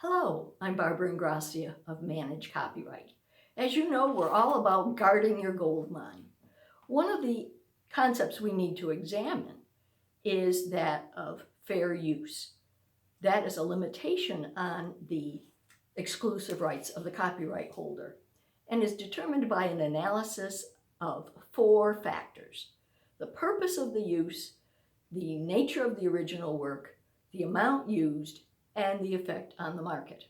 Hello, I'm Barbara Ingrassia of Manage Copyright. As you know, we're all about guarding your gold mine. One of the concepts we need to examine is that of fair use. That is a limitation on the exclusive rights of the copyright holder and is determined by an analysis of 4 factors: the purpose of the use, the nature of the original work, the amount used, and the effect on the market.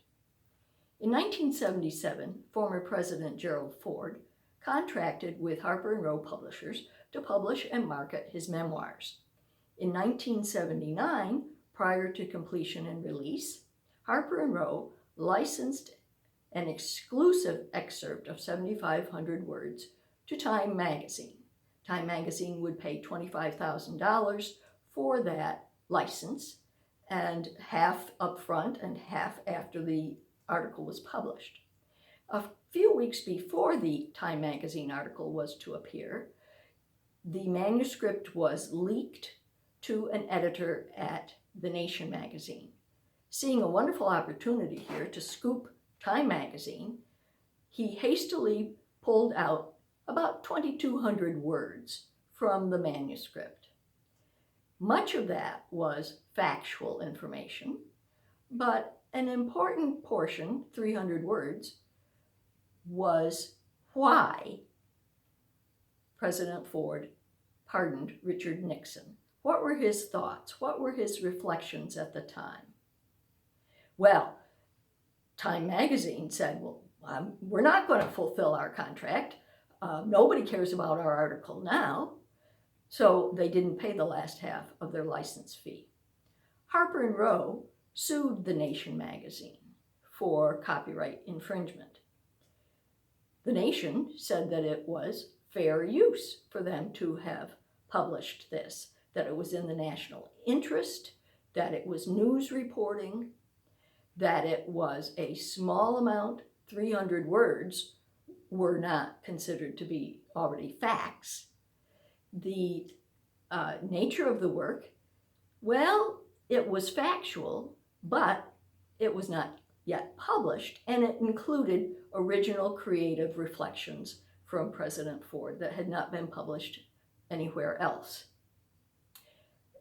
In 1977, former President Gerald Ford contracted with Harper & Row publishers to publish and market his memoirs. In 1979, prior to completion and release, Harper & Row licensed an exclusive excerpt of 7,500 words to Time magazine. Time magazine would pay $25,000 for that license, and half up front and half after the article was published. A few weeks before the Time magazine article was to appear, the manuscript was leaked to an editor at The Nation magazine. Seeing a wonderful opportunity here to scoop Time magazine, he hastily pulled out about 2,200 words from the manuscript. Much of that was factual information, but an important portion, 300 words, was why President Ford pardoned Richard Nixon. What were his thoughts? What were his reflections at the time? Well, Time magazine said, well, we're not going to fulfill our contract. Nobody cares about our article now. So they didn't pay the last half of their license fee. Harper & Row sued The Nation magazine for copyright infringement. The Nation said that it was fair use for them to have published this, that it was in the national interest, that it was news reporting, that it was a small amount, 300 words were not considered to be already facts. The nature of the work, well, it was factual, but it was not yet published, and it included original creative reflections from President Ford that had not been published anywhere else.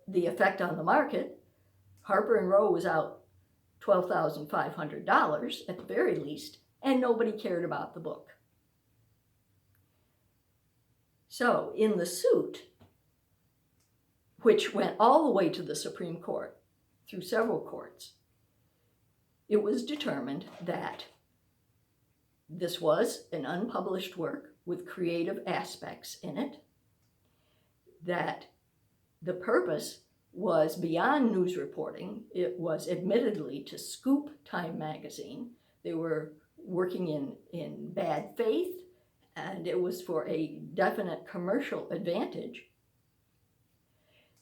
The effect on the market, Harper & Row was out $12,500 at the very least, and nobody cared about the book. So in the suit, which went all the way to the Supreme Court through several courts, it was determined that this was an unpublished work with creative aspects in it, that the purpose was beyond news reporting. It was admittedly to scoop Time magazine. They were working in bad faith, and it was for a definite commercial advantage,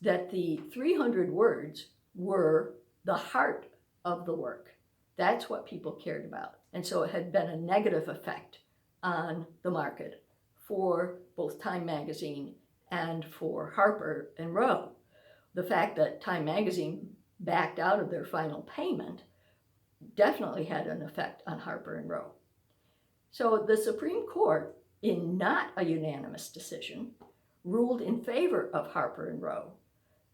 that the 300 words were the heart of the work. That's what people cared about. And so it had been a negative effect on the market for both Time magazine and for Harper & Row. The fact that Time magazine backed out of their final payment definitely had an effect on Harper & Row. So the Supreme Court, in not a unanimous decision, ruled in favor of Harper & Row,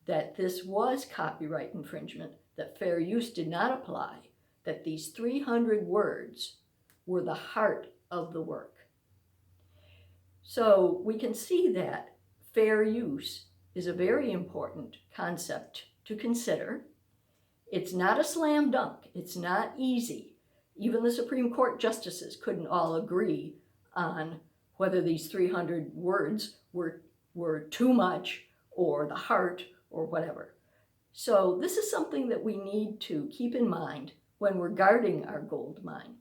that this was copyright infringement, that fair use did not apply, that these 300 words were the heart of the work. So we can see that fair use is a very important concept to consider. It's not a slam dunk. It's not easy. Even the Supreme Court justices couldn't all agree on whether these 300 words were too much or the heart or whatever. So this is something that we need to keep in mind when we're guarding our gold mine.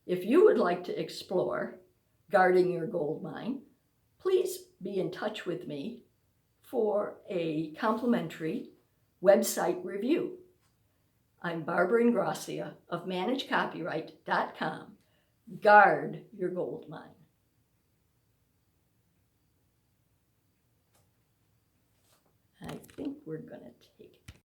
If you would like to explore guarding your gold mine, please be in touch with me for a complimentary website review. I'm Barbara Ingrassia of ManageCopyright.com. Guard your gold mine. I think we're going to